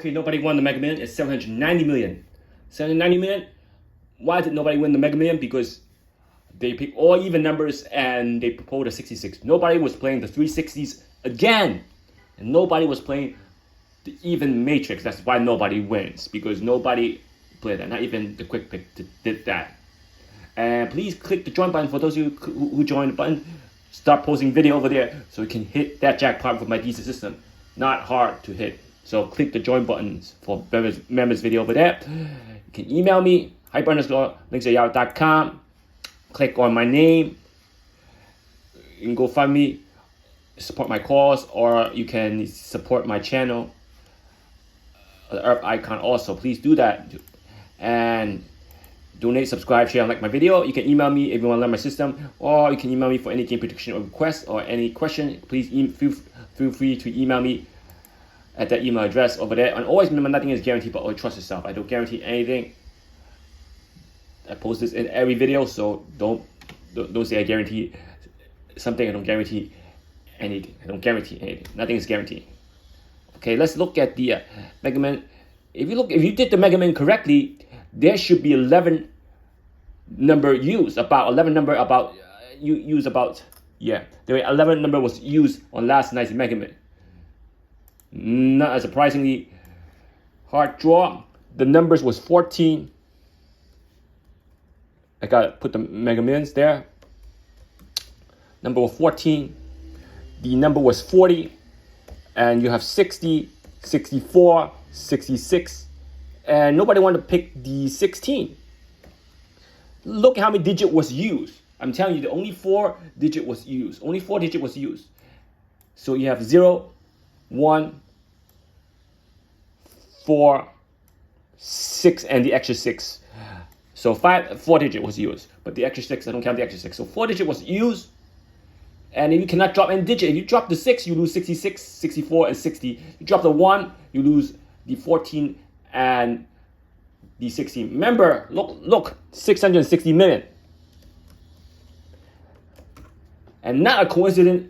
Okay, nobody won the Mega Million. It's 790 million. 790 million. Why did nobody win the Mega Million? Because they picked all even numbers and they proposed a 66. Nobody was playing the 360s again. And nobody was playing the even matrix. That's why nobody wins. Because nobody played that. Not even the quick pick did that. And please click the join button for those of you who joined the button. Start posting video over there so you can hit that jackpot with my Dster system. Not hard to hit. So click the join buttons for members video over there. You can email me, hyper_links@yahoo.com. Click on my name. You can go find me, support my cause, or you can support my channel. The Earth icon also. Please do that. And donate, subscribe, share, and like my video. You can email me if you want to learn my system, or you can email me for any game prediction or request or any question. Please feel free to email me at that email address over there. And always remember, nothing is guaranteed, but always trust yourself. I don't guarantee anything. I post this in every video, so don't say I guarantee something. I don't guarantee anything. I don't guarantee anything. Nothing is guaranteed. Okay, let's look at the Mega Man. If you did the Mega Man correctly, there should be 11 number used. Yeah, there were 11 number was used on last night's Mega Man. Not surprisingly, hard draw. The numbers was 14. I gotta put the Mega Millions there. Number was 14. The number was 40. And you have 60, 64, 66. And nobody wanted to pick the 16. Look how many digit was used. I'm telling you, the only 4 digit was used. Only 4 digit was used. So you have 0, 1, 4, 6, and the extra 6. So 4 digit was used, but the extra 6, I don't count the extra 6. So 4 digit was used, and if you cannot drop any digit, if you drop the 6, you lose 66, 64, and 60. You drop the 1, you lose the 14 and the 16. Remember, look, 660 million. And not a coincidence.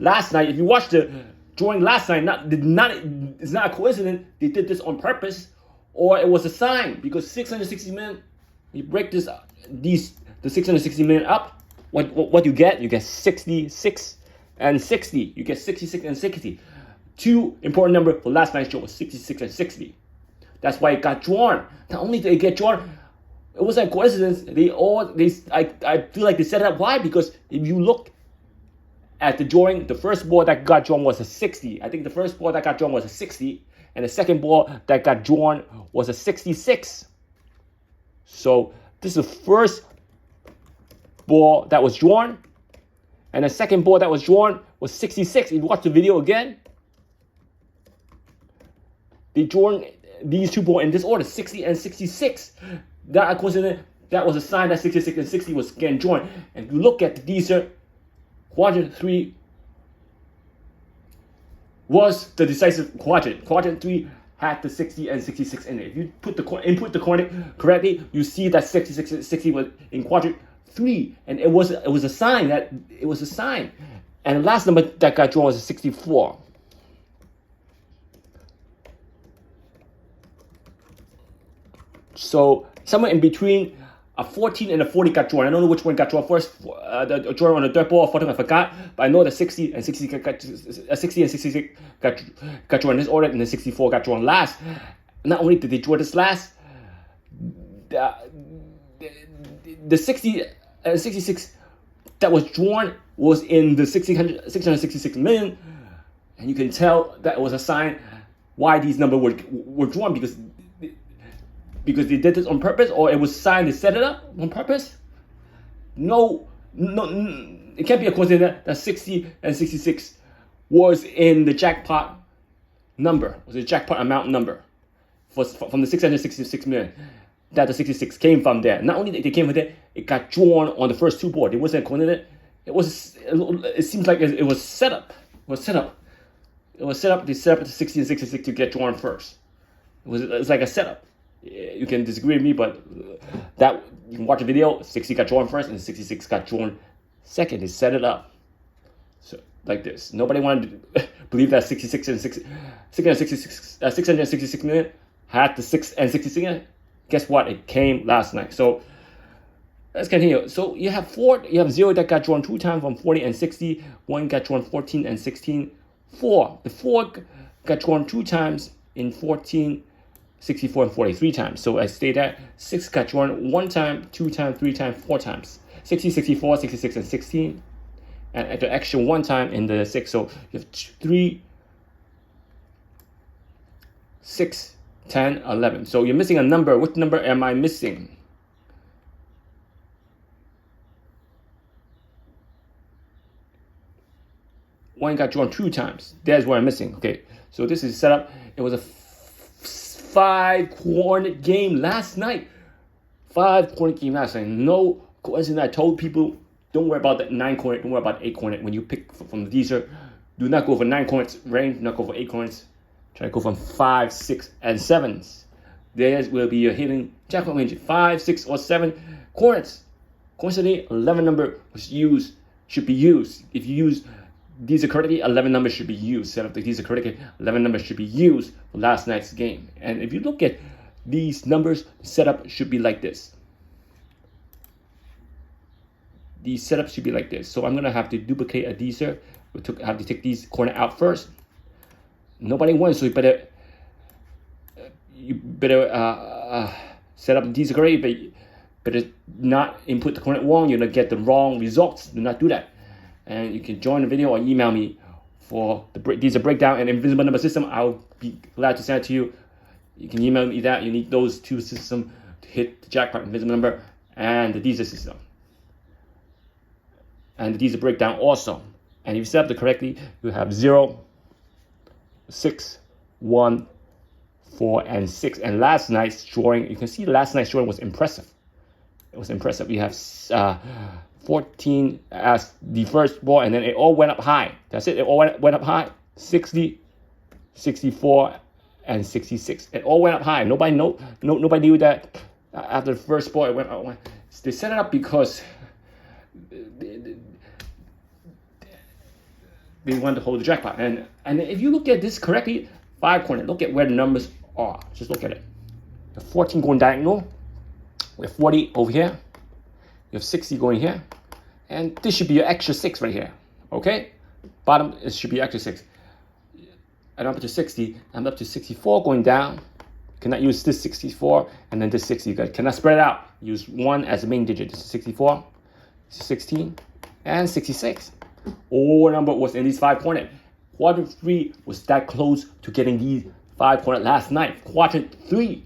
Last night, if you watched the drawing last night, it's not a coincidence. They did this on purpose, or it was a sign, because 660 million. You break the 660 million up. What you get? You get 66 and 60. You get 66 and 60. 2 important number for last night's show was 66 and 60. That's why it got drawn. Not only did it get drawn, it wasn't a coincidence. I feel like they set it up. Why? Because if you look at the drawing, the first ball that got drawn was a 60. I think the first ball that got drawn was a 60, and the second ball that got drawn was a 66. So this is the first ball that was drawn, and the second ball that was drawn was 66. If you watch the video again, they drawn these 2 balls in this order, 60 and 66. That, of course, that was a sign that 66 and 60 was getting drawn. And if you look at the Dster, quadrant 3 was the decisive quadrant. Quadrant 3 had the 60 and 66 in it. If you input the coordinate correctly, you see that 66 and 60 was in quadrant 3, and it was a sign. And the last number that got drawn was a 64. So somewhere in between a 14 and a 40 got drawn. I don't know which one got drawn first. The drawn on the third ball, 14 I forgot, but I know the 60 and 66 got drawn in this order, and the 64 got drawn last. Not only did they draw this last, the 60 and 66 that was drawn was in the 666 million, and you can tell that it was a sign why these numbers were drawn, because they did this on purpose, or it was signed to set it up on purpose. No, it can't be a coincidence that 60 and 66 was in the jackpot number, was the jackpot amount number from the 666 million. That the 66 came from there. Not only they came from there, it got drawn on the first 2 boards. It wasn't a coincidence. It seems like it was set up. They set up the 60 and 66 to get drawn first. It's like a setup. You can disagree with me, but that you can watch the video. 60 got drawn first, and 66 got drawn second. They set it up so like this. Nobody wanted to believe that 66 and 60 666 million had the 6 and 66 million. Guess what? It came last night. So let's continue. So you have 0 that got drawn 2 times from 40 and 60. 1 got drawn 14 and 16. 4. The 4 got drawn 2 times in 14, 64, and 43 times. So I stayed at 6 got drawn 1 time, 2 times, 3 times, 4 times. 60, 64, 66, and 16. And at the extra 1 time in the 6. So you have 3, 6, 10, 11. So you're missing a number. What number am I missing? One got drawn 2 times. There's what I'm missing. Okay, so this is set up. It was a 5-corner game last night. 5-corner game last night. No coincidence. I told people, don't worry about that 9 corner. Don't worry about 8 corner. When you pick from the Dster, do not go for 9 corners range. Do not go for 8 corners. Try to go from 5, 6, and 7s. There will be your hidden jackpot range. 5, 6, or 7 corners. Coincidentally, 11 number was used. Should be used. If you use these are correctly, 11 numbers should be used. Set up these are correctly, 11 numbers should be used for last night's game. And if you look at these numbers, setup should be like this. The setup should be like this. So I'm gonna have to duplicate a Dster. Have to take these corner out first. Nobody wins, so you better set up these correctly, but better not input the corner wrong. You're gonna get the wrong results. Do not do that. And you can join the video or email me for these are breakdown and Invincible number system. I'll be glad to send it to you. You can email me that. You need those 2 systems to hit the jackpot, Invincible number and the Dster system. And the Dster breakdown also. And if you set up it correctly, you have 0, 6, 1, 4, and 6. And last night's drawing, you can see last night's drawing was impressive. It was impressive. We have 14 as the first ball, and then it all went up high. That's it. It all went up high. 60, 64, and 66. It all went up high. Nobody knew that after the first ball it went up. They set it up because they wanted to hold the jackpot. And if you look at this correctly, 5 corner. Look at where the numbers are. Just look at it. The 14 going diagonal. We have 40 over here. You have 60 going here. And this should be your extra 6 right here. Okay? Bottom, it should be extra 6. I'm up to 60. I'm up to 64 going down. Cannot use this 64 and then this 60. You cannot spread it out. Use 1 as the main digit. This is 64, 16, and 66. All number was in these 5 corner. Quadrant 3 was that close to getting these 5 corner last night. Quadrant 3.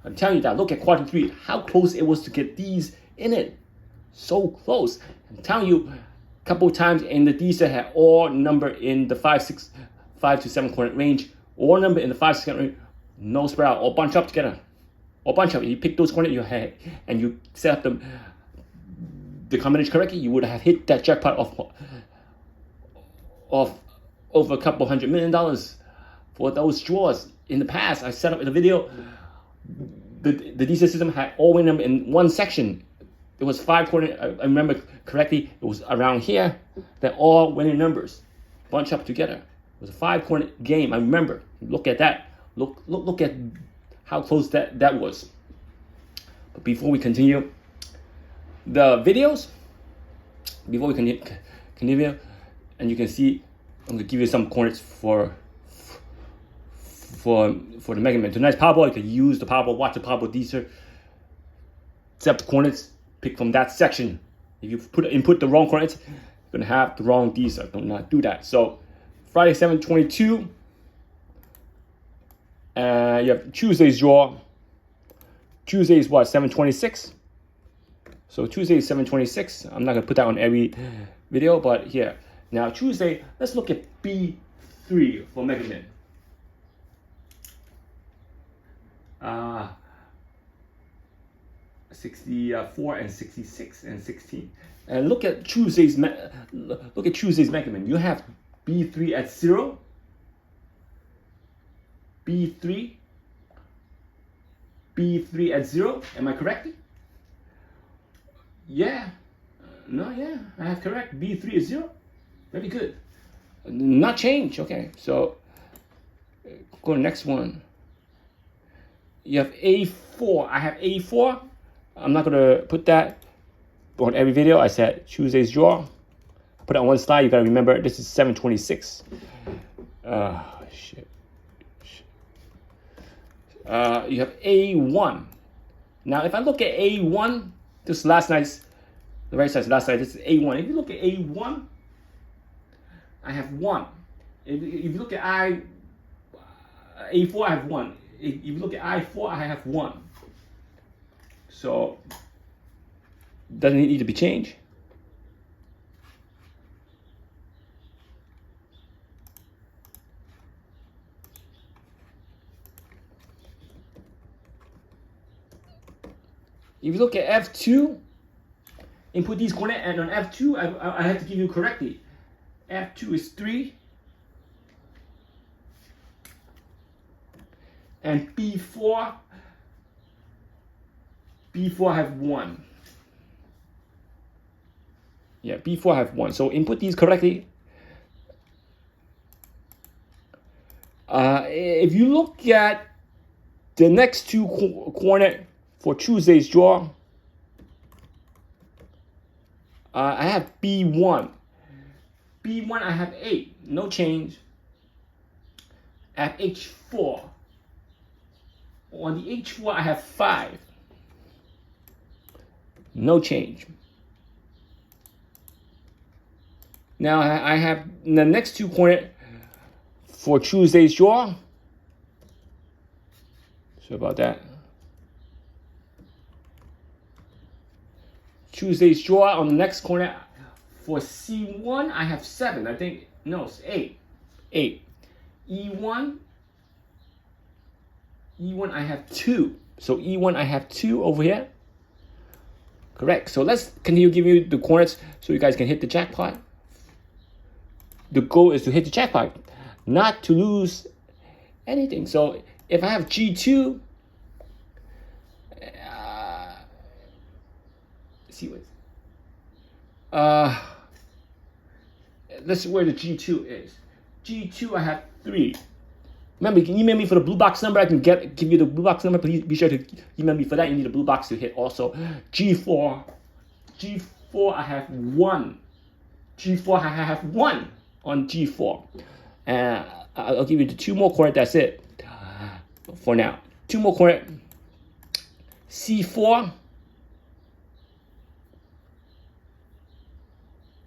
I'm telling you that. Look at quadrant 3. How close it was to get these in it. So close. I'm telling you, a couple times in the Dster had all number in the 5 to 7 corner range. All number in the 5 to 7 range. No spread out. All bunch up together. All bunch up. You pick those corners you had and you set up the combination correctly, you would have hit that jackpot of over a couple $100 million for those draws. In the past, I set up in a video, the Dster system had all winning number in one section. It was 5 corner, I remember correctly, it was around here. They're all winning numbers, bunch up together. It was a 5 corner game, I remember. Look at that. Look at how close that was. But before we continue the videos, before we continue, and you can see, I'm gonna give you some corners for the Mega Man. Tonight's Powerball, you can use the Powerball, watch the Powerball Dster, set up the corners, pick from that section. If you input the wrong corners, you're gonna have the wrong Dster. Do not do that. So Friday 7/22, you have Tuesday's draw. Tuesday is what, 7/26? So Tuesday is 7/26. I'm not gonna put that on every video, but here. Now Tuesday, let's look at B3 for Mega Man. 64 and 66 and 16. And look at Tuesday's Mega Man. You have B3 at 0. B3 at 0. Am I correct? Yeah. No, yeah. I have correct. B3 is 0. Very good. Not change. Okay. So Go to the next one. You have A4. I have A4. I'm not gonna put that on every video. I said Tuesday's draw. Put it on one slide. You gotta remember this is 726. Shit. You have A1. Now, if I look at A1, this last night's, the right side, last night, this is A1. If you look at A1, I have 1. If you look at A4, I have 1. If you look at I4, I have 1. So, doesn't it need to be changed? If you look at F2, input these coordinates, and on F2, I have to give you correctly. F2 is 3. And B4 I have 1. Yeah, B4 I have 1. So input these correctly. If you look at the next two coordinate for Tuesday's draw, I have B1. B1 I have 8, no change. I have H4. On the H4 I have 5, no change. Now I have the next two coordinate for Tuesday's draw. So about that. Tuesday's draw on the next corner for C1, I have 7. I think, no, it's 8. 8. E1, I have 2. So E1, I have 2 over here. Correct. So let's continue giving you the coordinates so you guys can hit the jackpot. The goal is to hit the jackpot, not to lose anything. So if I have G2, see what. This is where the G2 is. G2, I have 3. Remember, you can email me for the blue box number. I can give you the blue box number. Please be sure to email me for that. You need a blue box to hit also. G4, I have 1. G4, I have 1 on G4. And I'll give you the 2 more coordinates. That's it for now. 2 more coordinates. C4.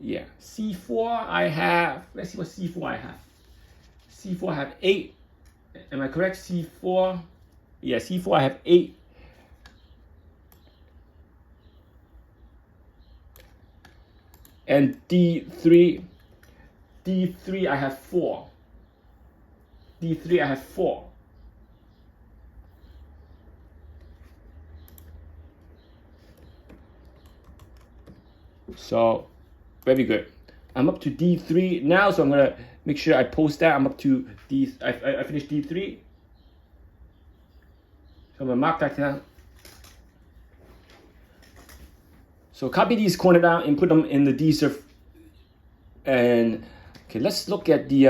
Yeah, C4 I have, let's see what C4 I have. C4 I have 8. Am I correct? C4, yeah, C4 I have 8. And D3 I have 4. D3 I have 4. So, very good. I'm up to D3 now, so I'm gonna make sure I post that. I'm up to D. I finished D3. So I'm gonna mark that down. So copy these coordinates down and put them in the Dster. And okay, let's look at the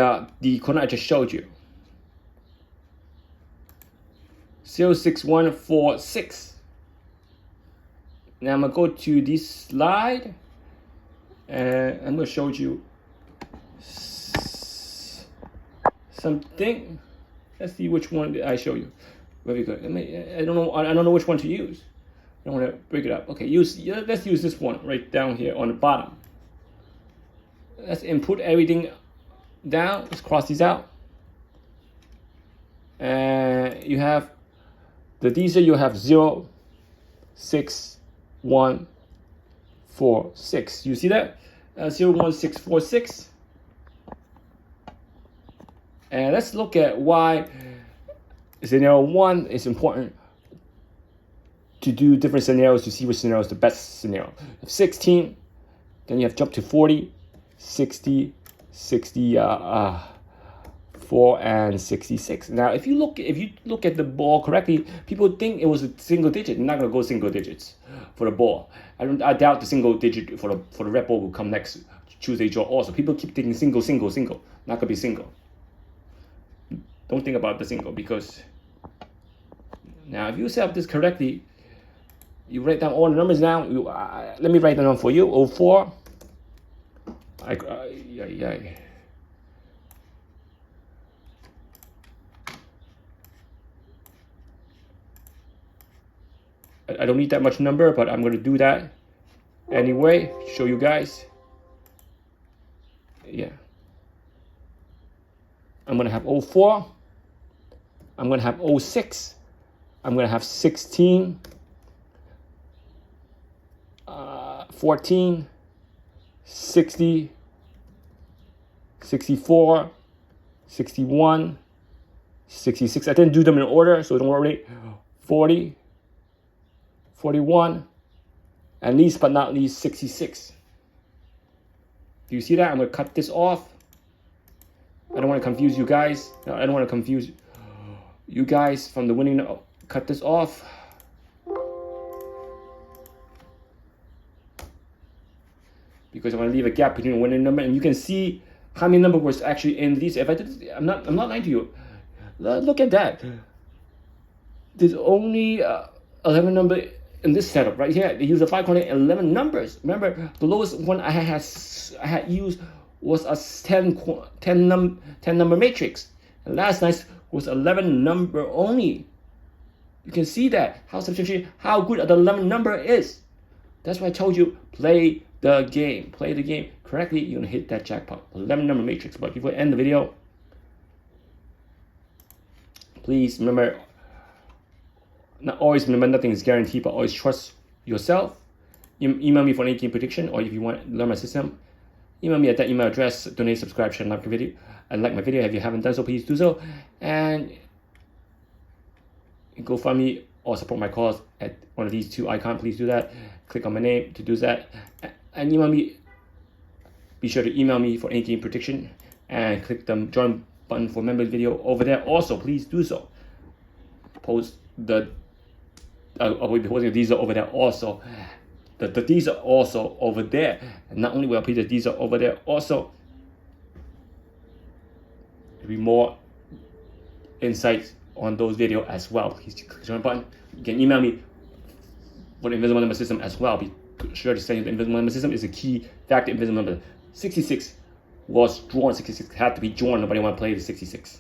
coordinate I just showed you. 06146. Now I'm gonna go to this slide. And I'm going to show you something. Let's see which one did I show you. Very good. I don't know which one to use. I don't want to break it up. Okay, let's use this one right down here on the bottom. Let's input everything down. Let's cross these out. And you have the Dster. You have 0, 6, 1. 4, 6. You see that? 01646. And let's look at why scenario 1 is important to do different scenarios to see which scenario is the best scenario. 16, then you have jump to 40, 60, 64, and 66. Now, if you look at the ball correctly, people think it was a single digit. I'm not gonna go single digits for the ball. I doubt the single digit for the red ball will come next Tuesday draw also. People keep thinking single. Not gonna be single. Don't think about the single, because now if you set up this correctly, you write down all the numbers now. Let me write them down for you. 04. I don't need that much number, but I'm going to do that anyway. Show you guys. Yeah. I'm going to have 04. I'm going to have 06. I'm going to have 16. 14. 60. 64. 61. 66. I didn't do them in order, so don't worry. 40. 41, and least but not least 66. Do you see that? I'm going to cut this off. I don't want to confuse you guys. I don't want to confuse you guys from the winning. Cut this off. Because I want to leave a gap between the winning number, and you can see how many number was actually in these. If I did, I'm not lying to you. Look at that. There's only 11 number in this setup right here. They use a 5 corner 11 numbers. Remember, the lowest one I had used was a 10 number matrix. And last night was 11 number only. You can see that how good the 11 number is. That's why I told you, play the game. Play the game correctly, you're gonna hit that jackpot. 11 number matrix. But before I end the video, please remember. Not always remember, nothing is guaranteed, but always trust yourself. Email me for any game prediction, or if you want to learn my system, email me at that email address. Donate, subscribe, share, like my video, and like my video. If you haven't done so, please do so. And go find me or support my cause at one of these two icons. Please do that. Click on my name to do that, and email me. Be sure to email me for any game prediction, and click the join button for member video over there. Also, please do so. Post the I'll be posting these are over there also. These are also over there. And not only will I put these are over there also, there'll be more insights on those videos as well. Please click the join button. You can email me for the invisible number system as well. Be sure to say the invisible number system is a key factor. Invisible number 66 was drawn. 66 had to be drawn. Nobody want to play the 66.